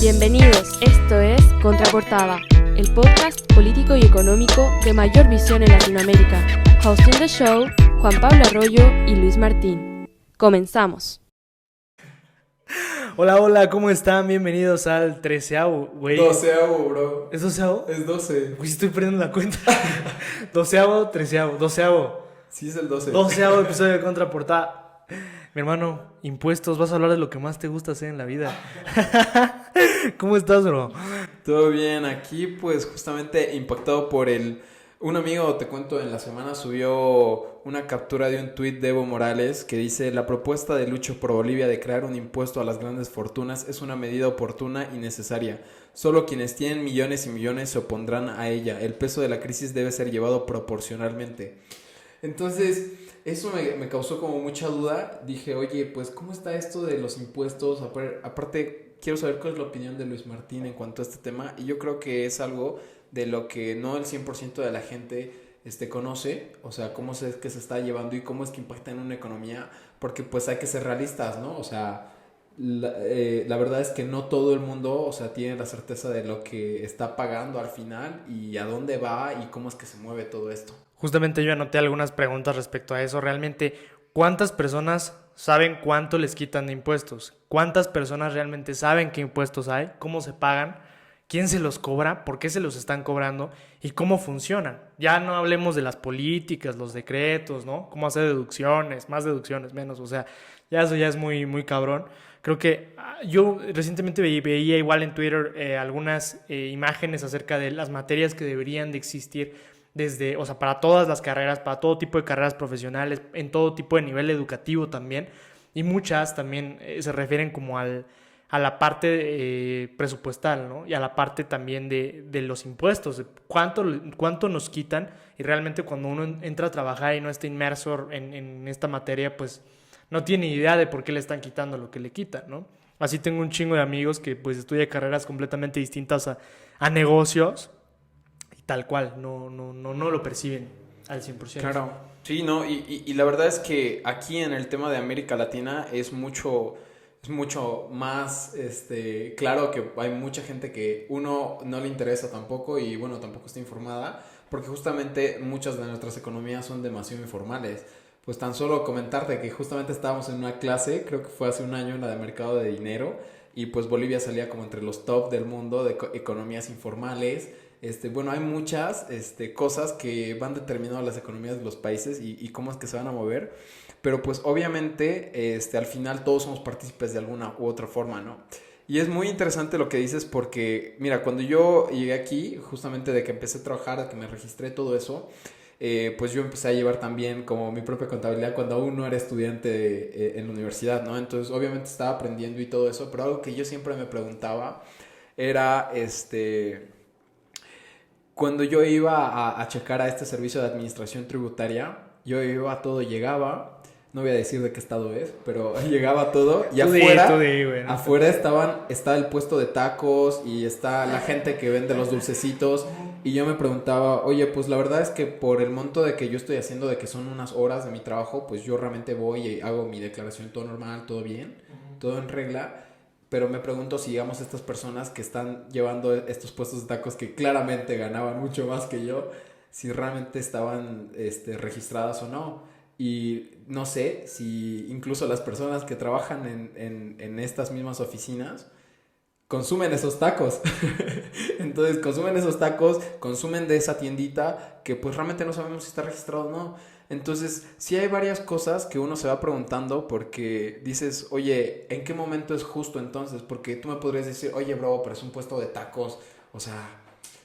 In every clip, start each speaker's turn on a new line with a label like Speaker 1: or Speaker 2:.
Speaker 1: Bienvenidos, esto es Contraportada, el podcast político y económico de mayor visión en Latinoamérica. Hosting the show, Juan Pablo Arroyo y Luis Martín. Comenzamos.
Speaker 2: Hola, ¿cómo están? Bienvenidos al 13avo, güey.
Speaker 3: 12avo, bro.
Speaker 2: ¿Es 12avo?
Speaker 3: Es 12.
Speaker 2: Uy, estoy perdiendo la cuenta. 12avo, 13avo, 12avo.
Speaker 3: Sí, es el 12.
Speaker 2: 12avo episodio de Contraportada. Mi hermano, impuestos, vas a hablar de lo que más te gusta hacer en la vida. ¿Cómo estás, bro?
Speaker 3: Todo bien, aquí pues justamente impactado por un amigo, te cuento, en la semana subió una captura de un tuit de Evo Morales que dice: la propuesta de Lucho por Bolivia de crear un impuesto a las grandes fortunas es una medida oportuna y necesaria. Solo quienes tienen millones y millones se opondrán a ella. El peso de la crisis debe ser llevado proporcionalmente. Entonces, eso me causó como mucha duda. Dije, oye, pues, ¿cómo está esto de los impuestos? Aparte, quiero saber cuál es la opinión de Luis Martín en cuanto a este tema. Y yo creo que es algo de lo que no el 100% de la gente conoce. O sea, cómo es que se está llevando y cómo es que impacta en una economía. Porque, pues, hay que ser realistas, ¿no? O sea, la verdad es que no todo el mundo, o sea, tiene la certeza de lo que está pagando al final y a dónde va y cómo es que se mueve todo esto.
Speaker 2: Justamente yo anoté algunas preguntas respecto a eso. Realmente, ¿cuántas personas saben cuánto les quitan de impuestos? ¿Cuántas personas realmente saben qué impuestos hay? ¿Cómo se pagan? ¿Quién se los cobra? ¿Por qué se los están cobrando? ¿Y cómo funcionan? Ya no hablemos de las políticas, los decretos, ¿no? Cómo hacer deducciones, más deducciones, menos. O sea, ya eso ya es muy, muy cabrón. Creo que yo recientemente veía igual en Twitter algunas imágenes acerca de las materias que deberían de existir desde, o sea, para todas las carreras, para todo tipo de carreras profesionales, en todo tipo de nivel educativo también, y muchas también se refieren como a la parte presupuestal, ¿no? Y a la parte también de los impuestos, cuánto nos quitan, y realmente cuando uno entra a trabajar y no está inmerso en esta materia, pues no tiene idea de por qué le están quitando lo que le quitan, ¿no? Así tengo un chingo de amigos que pues estudian carreras completamente distintas a negocios, tal cual, no lo perciben al 100%.
Speaker 3: Claro, sí, no, y la verdad es que aquí en el tema de América Latina es mucho más claro que hay mucha gente que uno no le interesa tampoco y bueno, tampoco está informada, porque justamente muchas de nuestras economías son demasiado informales. Pues tan solo comentarte que justamente estábamos en una clase, creo que fue hace un año, en la de mercado de dinero, y pues Bolivia salía como entre los top del mundo de economías informales. Bueno, hay muchas cosas que van determinando las economías de los países y cómo es que se van a mover, pero pues obviamente al final todos somos partícipes de alguna u otra forma, ¿no? Y es muy interesante lo que dices porque, mira, cuando yo llegué aquí, justamente de que empecé a trabajar, de que me registré, todo eso, pues yo empecé a llevar también como mi propia contabilidad cuando aún no era estudiante en la universidad, ¿no? Entonces obviamente estaba aprendiendo y todo eso, pero algo que yo siempre me preguntaba era, cuando yo iba a checar a este servicio de administración tributaria, yo iba todo, llegaba, no voy a decir de qué estado es, pero llegaba todo y afuera está el puesto de tacos y está la gente que vende los dulcecitos y yo me preguntaba, oye, pues la verdad es que por el monto de que yo estoy haciendo, de que son unas horas de mi trabajo, pues yo realmente voy y hago mi declaración todo normal, todo bien, todo en regla. Pero me pregunto si, digamos, estas personas que están llevando estos puestos de tacos que claramente ganaban mucho más que yo, si realmente estaban registradas o no. Y no sé si incluso las personas que trabajan en estas mismas oficinas consumen esos tacos. Entonces consumen esos tacos, consumen de esa tiendita que pues realmente no sabemos si está registrado o no. Entonces sí hay varias cosas que uno se va preguntando porque dices, oye, ¿en qué momento es justo entonces? Porque tú me podrías decir, oye bro, pero es un puesto de tacos, o sea,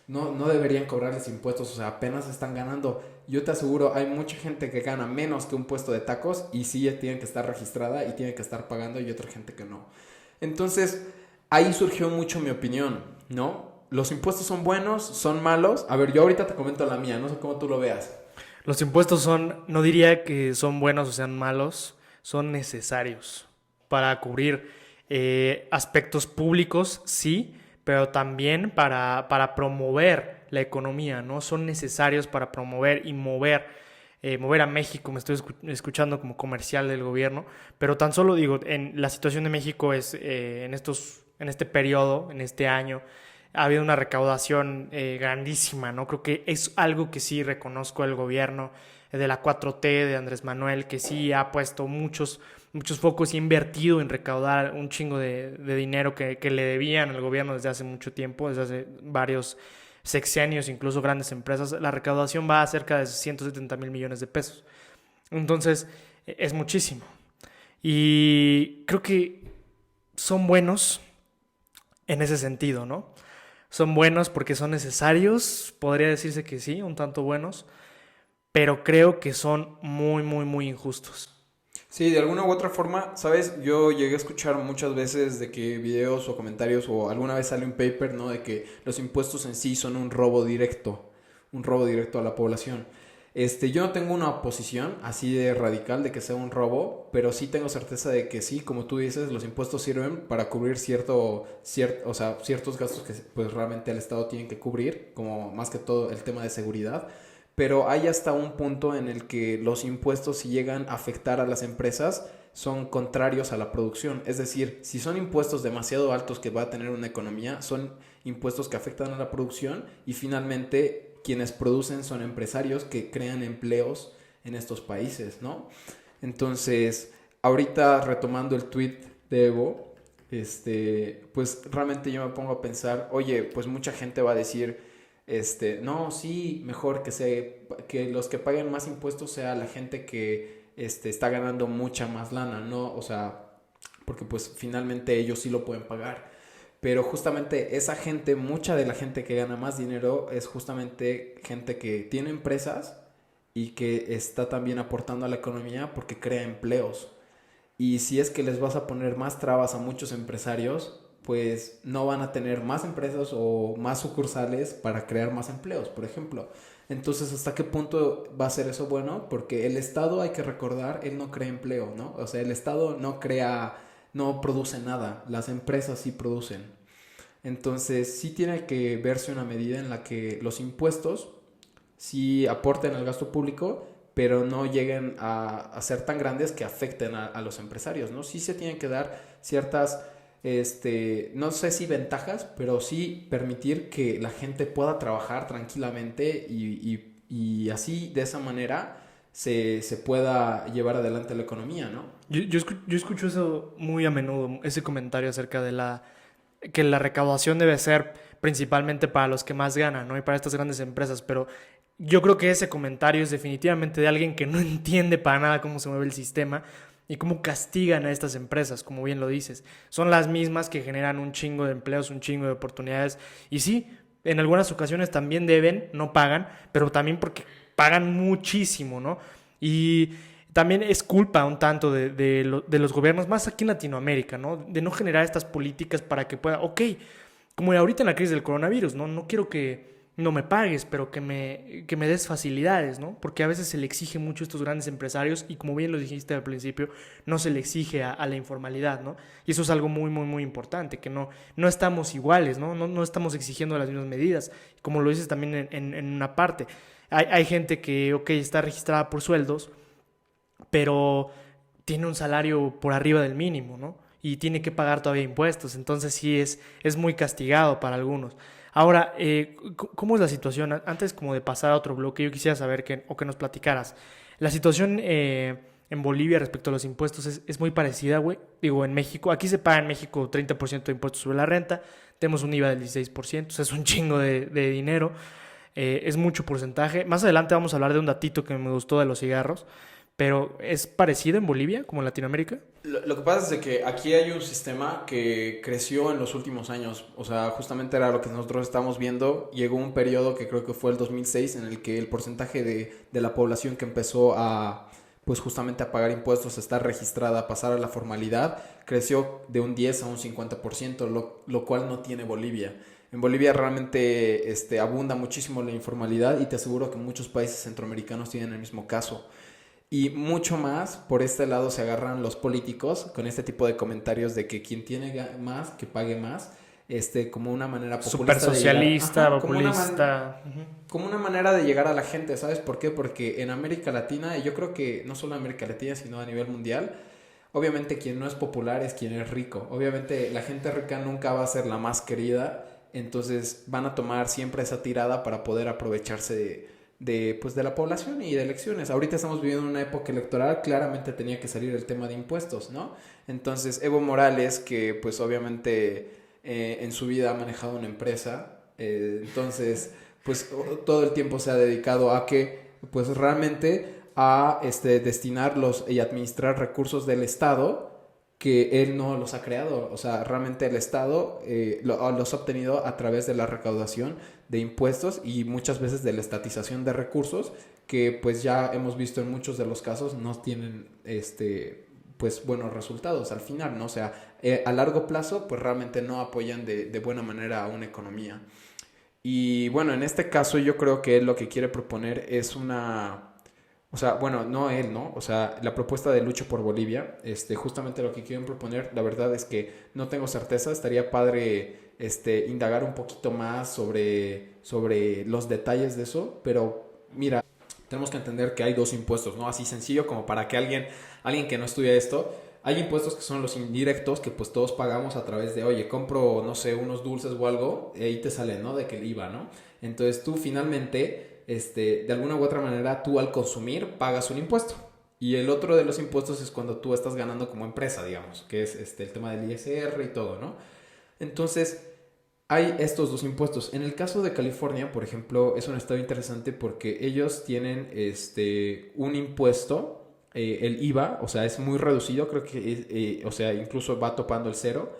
Speaker 3: no deberían cobrarles impuestos, o sea, apenas están ganando. Yo te aseguro, hay mucha gente que gana menos que un puesto de tacos y sí tiene que estar registrada y tiene que estar pagando y otra gente que no. Entonces ahí surgió mucho mi opinión, ¿no? ¿Los impuestos son buenos? ¿Son malos? A ver, yo ahorita te comento la mía, no sé cómo tú lo veas.
Speaker 2: Los impuestos no diría que son buenos o sean malos, son necesarios para cubrir aspectos públicos, sí, pero también para promover la economía, ¿no? Son necesarios para promover y mover a México. Me estoy escuchando como comercial del gobierno, pero tan solo digo, en la situación de México es en estos en este periodo, en este año, ha habido una recaudación grandísima, ¿no? Creo que es algo que sí reconozco el gobierno de la 4T, de Andrés Manuel, que sí ha puesto muchos focos y ha invertido en recaudar un chingo de dinero que le debían al gobierno desde hace mucho tiempo, desde hace varios sexenios, incluso grandes empresas. La recaudación va a cerca de 170,000 millones de pesos. Entonces, es muchísimo. Y creo que son buenos en ese sentido, ¿no? Son buenos porque son necesarios, podría decirse que sí, un tanto buenos, pero creo que son muy, muy, muy injustos.
Speaker 3: Sí, de alguna u otra forma, ¿sabes? Yo llegué a escuchar muchas veces de que videos o comentarios o alguna vez sale un paper, ¿no? De que los impuestos en sí son un robo directo a la población. Yo no tengo una posición así de radical de que sea un robo, pero sí tengo certeza de que sí, como tú dices, los impuestos sirven para cubrir ciertos gastos que pues realmente el Estado tiene que cubrir, como más que todo el tema de seguridad. Pero hay hasta un punto en el que los impuestos, si llegan a afectar a las empresas, son contrarios a la producción. Es decir, si son impuestos demasiado altos que va a tener una economía, son impuestos que afectan a la producción y finalmente quienes producen son empresarios que crean empleos en estos países, ¿no? Entonces, ahorita retomando el tweet de Evo, pues realmente yo me pongo a pensar, oye, pues mucha gente va a decir, no, sí, mejor que los que paguen más impuestos sea la gente que está ganando mucha más lana, ¿no? O sea, porque pues finalmente ellos sí lo pueden pagar. Pero justamente esa gente, mucha de la gente que gana más dinero es justamente gente que tiene empresas y que está también aportando a la economía porque crea empleos. Y si es que les vas a poner más trabas a muchos empresarios, pues no van a tener más empresas o más sucursales para crear más empleos, por ejemplo. Entonces, ¿hasta qué punto va a ser eso bueno? Porque el Estado, hay que recordar, él no crea empleo, ¿no? O sea, el Estado no produce nada, las empresas sí producen. Entonces, sí tiene que verse una medida en la que los impuestos sí aporten al gasto público, pero no lleguen a ser tan grandes que afecten a los empresarios, ¿no? Sí se tienen que dar ciertas, no sé si ventajas, pero sí permitir que la gente pueda trabajar tranquilamente y así, de esa manera, se pueda llevar adelante la economía, ¿no?
Speaker 2: Yo escucho eso muy a menudo, ese comentario acerca de que la recaudación debe ser principalmente para los que más ganan, ¿no? Y para estas grandes empresas, pero yo creo que ese comentario es definitivamente de alguien que no entiende para nada cómo se mueve el sistema y cómo castigan a estas empresas, como bien lo dices. Son las mismas que generan un chingo de empleos, un chingo de oportunidades, y sí, en algunas ocasiones también deben, no pagan, pero también porque pagan muchísimo, ¿no? Y también es culpa un tanto de los gobiernos, más aquí en Latinoamérica, ¿no? De no generar estas políticas para que pueda, ok, como ahorita en la crisis del coronavirus, ¿no? No quiero que no me pagues, pero que me des facilidades, ¿no? Porque a veces se le exige mucho a estos grandes empresarios y como bien lo dijiste al principio, no se le exige a la informalidad, ¿no? Y eso es algo muy, muy, muy importante, que no estamos iguales, ¿no? No estamos exigiendo las mismas medidas, como lo dices también en una parte. Hay gente que, ok, está registrada por sueldos, pero tiene un salario por arriba del mínimo, ¿no? Y tiene que pagar todavía impuestos, entonces sí es muy castigado para algunos. Ahora, ¿cómo es la situación? Antes como de pasar a otro bloque, yo quisiera saber que nos platicaras. La situación en Bolivia respecto a los impuestos es muy parecida, güey. Digo, en México, aquí se paga en México 30% de impuestos sobre la renta, tenemos un IVA del 16%, o sea, es un chingo de dinero, es mucho porcentaje. Más adelante vamos a hablar de un datito que me gustó de los cigarros, pero ¿es parecido en Bolivia como en Latinoamérica?
Speaker 3: Lo que pasa es de que aquí hay un sistema que creció en los últimos años. O sea, justamente era lo que nosotros estamos viendo. Llegó un periodo que creo que fue el 2006 en el que el porcentaje de la población que empezó pues justamente a pagar impuestos, a estar registrada, a pasar a la formalidad, creció de un 10 a un 50%, lo cual no tiene Bolivia. En Bolivia realmente abunda muchísimo la informalidad y te aseguro que muchos países centroamericanos tienen el mismo caso. Y mucho más, por este lado se agarran los políticos con este tipo de comentarios de que quien tiene más, que pague más, como una manera populista.
Speaker 2: Súper socialista, populista.
Speaker 3: Como una manera de llegar a la gente, ¿sabes por qué? Porque en América Latina, y yo creo que no solo en América Latina, sino a nivel mundial, Obviamente quien no es popular es quien es rico. Obviamente la gente rica nunca va a ser la más querida, entonces van a tomar siempre esa tirada para poder aprovecharse pues de la población y de elecciones. Ahorita estamos viviendo una época electoral, claramente tenía que salir el tema de impuestos, ¿no? Entonces Evo Morales, que pues obviamente en su vida ha manejado una empresa, entonces pues todo el tiempo se ha dedicado a que pues realmente a destinarlos y administrar recursos del Estado que él no los ha creado. O sea, realmente el Estado los ha obtenido a través de la recaudación de impuestos y muchas veces de la estatización de recursos que pues ya hemos visto en muchos de los casos no tienen pues buenos resultados al final, ¿no? O sea, a largo plazo pues realmente no apoyan de buena manera a una economía. Y bueno, en este caso yo creo que él lo que quiere proponer es o sea, bueno, no él, ¿no? O sea, la propuesta de Lucho por Bolivia, justamente lo que quieren proponer, la verdad es que no tengo certeza, estaría padre indagar un poquito más sobre los detalles de eso, pero mira, tenemos que entender que hay dos impuestos, ¿no? Así sencillo como para que alguien que no estudia esto, hay impuestos que son los indirectos que pues todos pagamos a través de, oye, compro, no sé, unos dulces o algo, y ahí te sale, ¿no? De que el IVA, ¿no? Entonces tú finalmente de alguna u otra manera tú al consumir pagas un impuesto. Y el otro de los impuestos es cuando tú estás ganando como empresa, digamos, que es el tema del ISR y todo, ¿no? Entonces, hay estos dos impuestos. En el caso de California, por ejemplo, es un estado interesante porque ellos tienen un impuesto, el IVA, o sea, es muy reducido, creo que, o sea, incluso va topando el cero.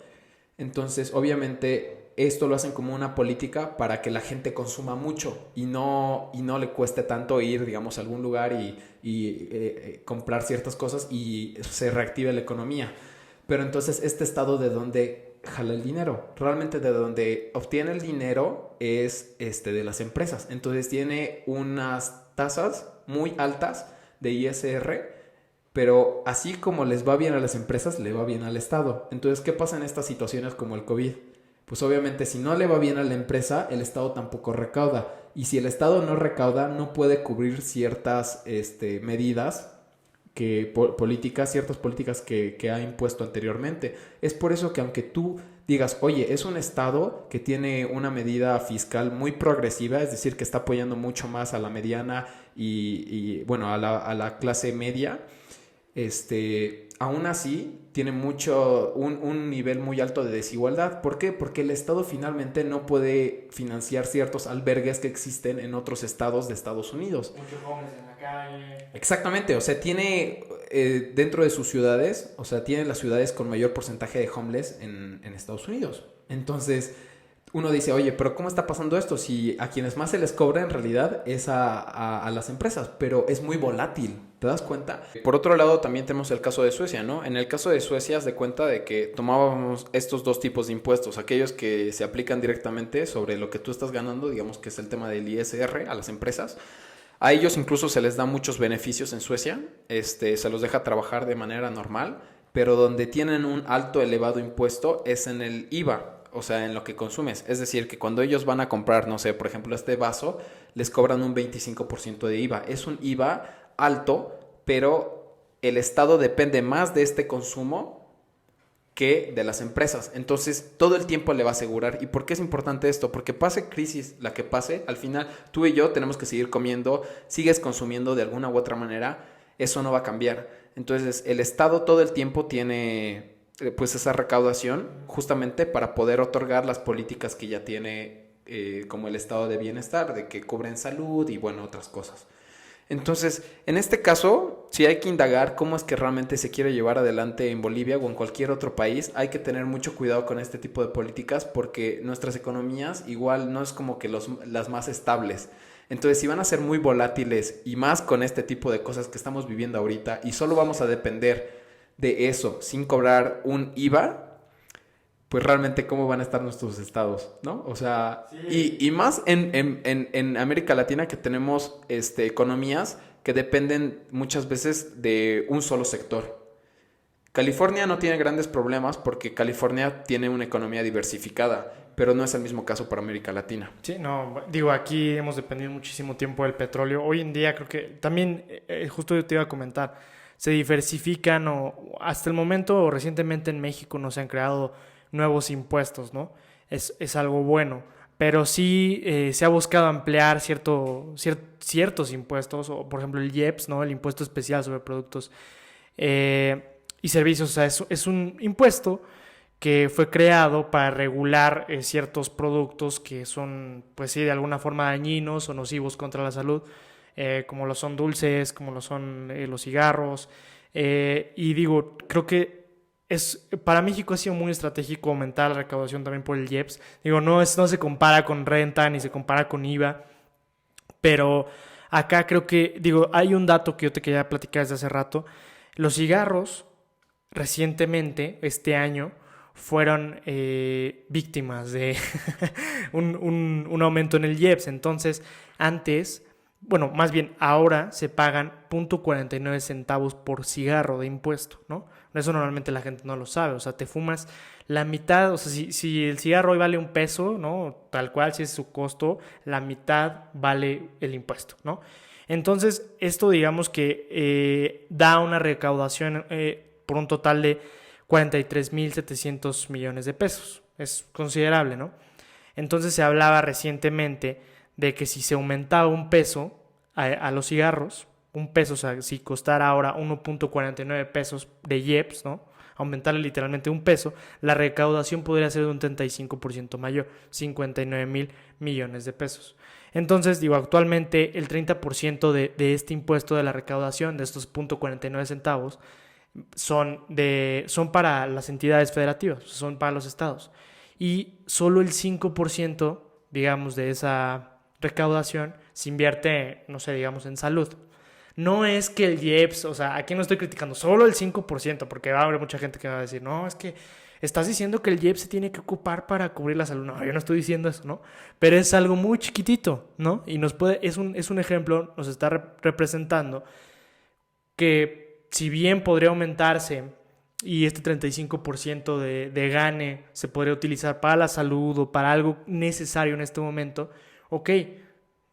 Speaker 3: Entonces, obviamente, esto lo hacen como una política para que la gente consuma mucho y no le cueste tanto ir, digamos, a algún lugar y comprar ciertas cosas y se reactive la economía. Pero entonces, este estado de donde jala el dinero, realmente de donde obtiene el dinero es de las empresas. Entonces, tiene unas tasas muy altas de ISR, pero así como les va bien a las empresas, le va bien al Estado. Entonces, ¿qué pasa en estas situaciones como el COVID? Pues obviamente si no le va bien a la empresa, el Estado tampoco recauda. Y si el Estado no recauda, no puede cubrir ciertas medidas, ciertas políticas que ha impuesto anteriormente. Es por eso que aunque tú digas, oye, es un Estado que tiene una medida fiscal muy progresiva, es decir, que está apoyando mucho más a la mediana y bueno, a la clase media, aún así tiene un nivel muy alto de desigualdad. ¿Por qué? Porque el Estado finalmente no puede financiar ciertos albergues que existen en otros estados de Estados Unidos.
Speaker 2: Muchos hombres en la calle.
Speaker 3: Exactamente, o sea, tiene dentro de sus ciudades, o sea, tiene las ciudades con mayor porcentaje de homeless en Estados Unidos. Entonces, uno dice, oye, pero ¿cómo está pasando esto? Si a quienes más se les cobra en realidad es a las empresas, pero es muy volátil, ¿te das cuenta? Por otro lado, también tenemos el caso de Suecia, ¿no? En el caso de Suecia, haz de cuenta de que tomábamos estos dos tipos de impuestos, aquellos que se aplican directamente sobre lo que tú estás ganando, digamos que es el tema del ISR a las empresas. A ellos incluso se les da muchos beneficios en Suecia, se los deja trabajar de manera normal, pero donde tienen un alto elevado impuesto es en el IVA. O sea, en lo que consumes. Es decir, que cuando ellos van a comprar, no sé, por ejemplo, este vaso, les cobran un 25% de IVA. Es un IVA alto, pero el Estado depende más de este consumo que de las empresas. Entonces, todo el tiempo le va a asegurar. ¿Y por qué es importante esto? Porque pase crisis la que pase, al final tú y yo tenemos que seguir comiendo, sigues consumiendo de alguna u otra manera, eso no va a cambiar. Entonces, el Estado todo el tiempo tiene pues esa recaudación justamente para poder otorgar las políticas que ya tiene como el estado de bienestar, de que cubren salud y bueno, otras cosas. Entonces, en este caso, si hay que indagar cómo es que realmente se quiere llevar adelante en Bolivia o en cualquier otro país, hay que tener mucho cuidado con este tipo de políticas porque nuestras economías igual no es como que las más estables. Entonces, si van a ser muy volátiles y más con este tipo de cosas que estamos viviendo ahorita y solo vamos a depender de eso sin cobrar un IVA, pues realmente cómo van a estar nuestros estados, ¿no? O sea, sí. y más en América Latina que tenemos economías que dependen muchas veces de un solo sector. California no tiene grandes problemas porque California tiene una economía diversificada, pero no es el mismo caso para América Latina.
Speaker 2: Sí, no, digo, aquí hemos dependido muchísimo tiempo del petróleo. Hoy en día creo que también, justo yo te iba a comentar, se diversifican o hasta el momento o recientemente en México no se han creado nuevos impuestos, ¿no? Es algo bueno, pero sí se ha buscado ampliar ciertos impuestos, o por ejemplo el IEPS, ¿no? El impuesto especial sobre productos y servicios. O sea, es un impuesto que fue creado para regular ciertos productos que son, pues sí, de alguna forma dañinos o nocivos contra la salud, como lo son dulces, como lo son los cigarros. Y digo, creo que para México ha sido muy estratégico aumentar la recaudación también por el IEPS. Digo, no se compara con renta ni se compara con IVA, pero acá creo que, digo, hay un dato que yo te quería platicar desde hace rato. Los cigarros recientemente, este año, fueron víctimas de un aumento en el IEPS. Entonces, antes, bueno, más bien ahora se pagan 0.49 centavos por cigarro de impuesto, ¿no? Eso normalmente la gente no lo sabe. O sea, te fumas la mitad, o sea, si el cigarro hoy vale $1, ¿no? Tal cual, si es su costo, la mitad vale el impuesto, ¿no? Entonces, esto digamos que da una recaudación por un total de 43.700 millones de pesos. Es considerable, ¿no? Entonces se hablaba recientemente de que si se aumentaba $1 a los cigarros, $1, o sea, si costara ahora 1.49 pesos de IEPS, ¿no? Aumentarle literalmente $1, la recaudación podría ser de un 35% mayor, 59.000 millones de pesos. Entonces, digo, actualmente el 30% de este impuesto de la recaudación, de estos 0.49 centavos, son para las entidades federativas, son para los estados. Y solo el 5%, digamos, de esa recaudación se invierte, no sé, digamos, en salud. No es que el IEPS, o sea, aquí no estoy criticando, solo el 5%, porque va a haber mucha gente que va a decir, no, es que estás diciendo que el IEPS se tiene que ocupar para cubrir la salud. No, yo no estoy diciendo eso, ¿no? Pero es algo muy chiquitito, ¿no? Y es un ejemplo, nos está representando que si bien podría aumentarse y este 35% de gane se podría utilizar para la salud o para algo necesario en este momento, ok,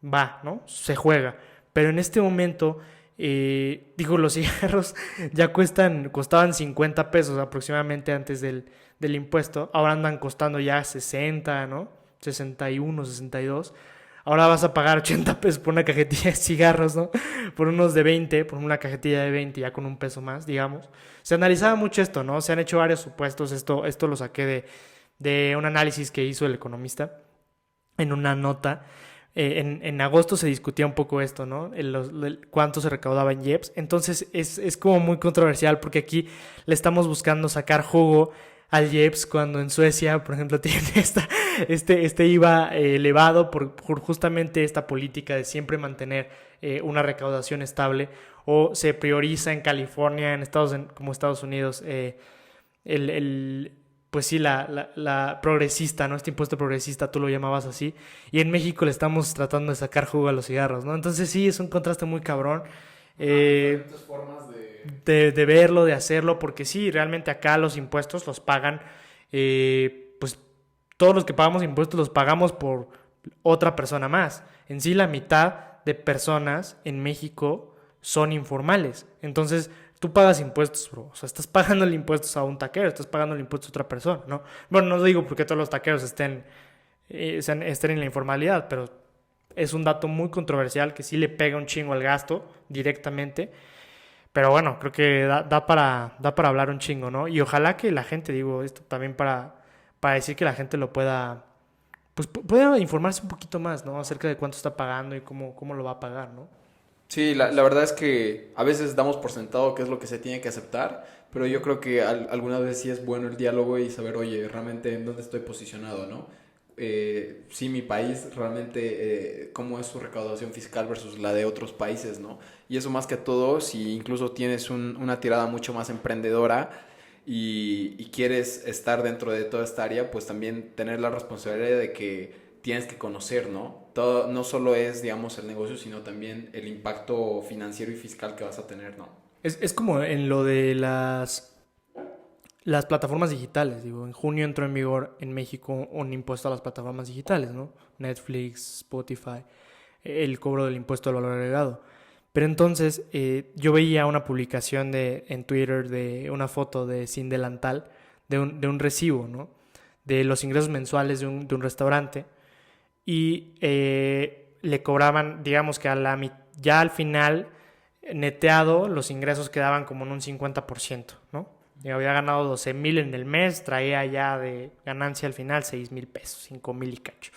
Speaker 2: va, ¿no? Se juega. Pero en este momento, digo, los cigarros ya costaban $50 aproximadamente antes del impuesto. Ahora andan costando ya 60, ¿no? 61, 62. Ahora vas a pagar $80 por una cajetilla de cigarros, ¿no? Por unos de 20, por una cajetilla de 20, ya con $1 más, digamos. Se analizaba mucho esto, ¿no? Se han hecho varios supuestos. Esto lo saqué de un análisis que hizo El Economista en una nota. En agosto se discutía un poco esto, ¿no? Cuánto se recaudaba en IEPS. Entonces es como muy controversial porque aquí le estamos buscando sacar jugo al IEPS cuando en Suecia, por ejemplo, tiene este IVA elevado por justamente esta política de siempre mantener una recaudación estable, o se prioriza en California, como Estados Unidos, pues sí, la progresista, ¿no? Este impuesto progresista, tú lo llamabas así, y en México le estamos tratando de sacar jugo a los cigarros, ¿no? Entonces sí, es un contraste muy cabrón.
Speaker 3: Diferentes formas
Speaker 2: de verlo, de hacerlo, porque sí, realmente acá los impuestos los pagan, pues todos los que pagamos impuestos los pagamos por otra persona más. En sí, la mitad de personas en México son informales. Entonces, tú pagas impuestos, bro. O sea, estás pagando el impuesto a un taquero, estás pagando el impuesto a otra persona, ¿no? Bueno, no digo porque todos los taqueros estén en la informalidad, pero es un dato muy controversial que sí le pega un chingo al gasto directamente. Pero bueno, creo que da para hablar un chingo, ¿no? Y ojalá que la gente, digo, esto también para decir que la gente lo pueda informarse un poquito más, ¿no? Acerca de cuánto está pagando y cómo lo va a pagar, ¿no?
Speaker 3: Sí, la verdad es que a veces damos por sentado qué es lo que se tiene que aceptar, pero yo creo que algunas veces sí es bueno el diálogo y saber, oye, realmente en dónde estoy posicionado, ¿no? Sí, mi país realmente, cómo es su recaudación fiscal versus la de otros países, ¿no? Y eso más que todo, si incluso tienes una tirada mucho más emprendedora y quieres estar dentro de toda esta área, pues también tener la responsabilidad de que tienes que conocer, ¿no? Todo, no solo es, digamos, el negocio, sino también el impacto financiero y fiscal que vas a tener, ¿no?
Speaker 2: Es como en lo de las plataformas digitales. Digo, en junio entró en vigor en México un impuesto a las plataformas digitales, ¿no? Netflix, Spotify, el cobro del impuesto al valor agregado. Pero entonces yo veía una publicación en Twitter de una foto de Sin Delantal, de un recibo, ¿no? De los ingresos mensuales de un restaurante, y le cobraban, digamos que ya al final, neteado, los ingresos quedaban como en un 50%, ¿no? Yo había ganado 12,000 en el mes, traía ya de ganancia al final 6,000 pesos, 5,000 y cacho.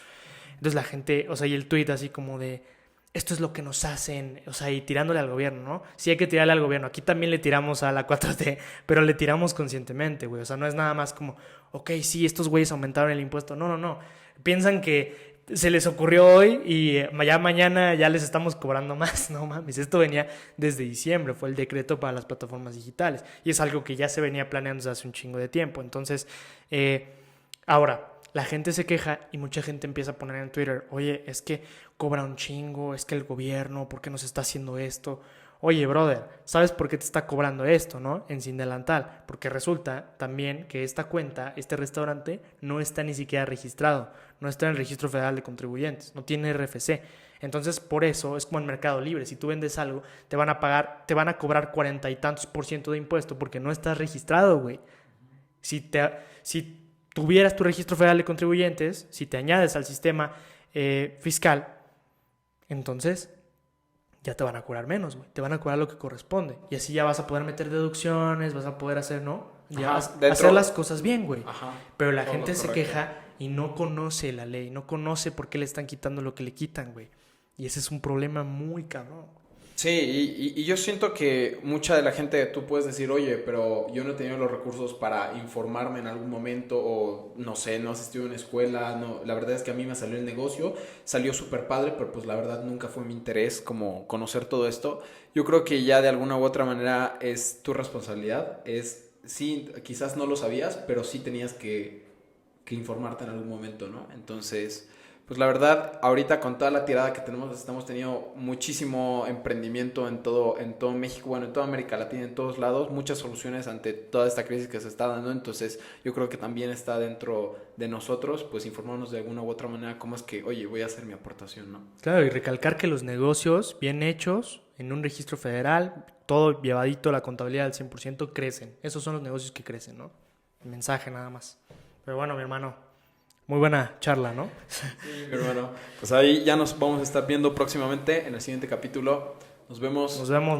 Speaker 2: Entonces la gente, o sea, y el tweet así como de, esto es lo que nos hacen, o sea, y tirándole al gobierno, ¿no? Sí hay que tirarle al gobierno, aquí también le tiramos a la 4T, pero le tiramos conscientemente, güey, o sea, no es nada más como, ok, sí, estos güeyes aumentaron el impuesto, no, piensan que se les ocurrió hoy y ya mañana ya les estamos cobrando más. No mames, esto venía desde diciembre, fue el decreto para las plataformas digitales y es algo que ya se venía planeando desde hace un chingo de tiempo. Entonces, ahora, la gente se queja y mucha gente empieza a poner en Twitter, oye, es que cobra un chingo, es que el gobierno, ¿por qué nos está haciendo esto? Oye, brother, ¿sabes por qué te está cobrando esto, no? En Sin Delantal. Porque resulta también que esta cuenta, este restaurante, no está ni siquiera registrado. No está en el Registro Federal de Contribuyentes. No tiene RFC. Entonces, por eso es como en Mercado Libre. Si tú vendes algo, te van a cobrar 40 y tantos % de impuesto porque no estás registrado, güey. Si tuvieras tu Registro Federal de Contribuyentes, si te añades al sistema fiscal, entonces ya te van a cobrar menos, güey. Te van a cobrar lo que corresponde. Y así ya vas a poder meter deducciones, vas a poder hacer, ¿no? Ya hacer las cosas bien, güey. Ajá. Pero la gente se queja y no conoce la ley, no conoce por qué le están quitando lo que le quitan, güey. Y ese es un problema muy cabrón.
Speaker 3: Sí, y yo siento que mucha de la gente, tú puedes decir, oye, pero yo no he tenido los recursos para informarme en algún momento o no sé, no asistí a una escuela, no, la verdad es que a mí me salió el negocio, salió súper padre, pero pues la verdad nunca fue mi interés como conocer todo esto. Yo creo que ya de alguna u otra manera es tu responsabilidad, sí, quizás no lo sabías, pero sí tenías que informarte en algún momento, ¿no? Entonces, pues la verdad, ahorita con toda la tirada que tenemos, estamos teniendo muchísimo emprendimiento en todo México, bueno, en toda América Latina, en todos lados, muchas soluciones ante toda esta crisis que se está dando. Entonces, yo creo que también está dentro de nosotros, pues informarnos de alguna u otra manera cómo es que, oye, voy a hacer mi aportación, ¿no?
Speaker 2: Claro, y recalcar que los negocios bien hechos, en un registro federal, todo llevadito, la contabilidad al 100%, crecen. Esos son los negocios que crecen, ¿no? El mensaje nada más. Pero bueno, mi hermano, muy buena charla, ¿no?
Speaker 3: Sí, mi hermano. Pues ahí ya nos vamos a estar viendo próximamente en el siguiente capítulo. Nos vemos.
Speaker 2: Nos vemos.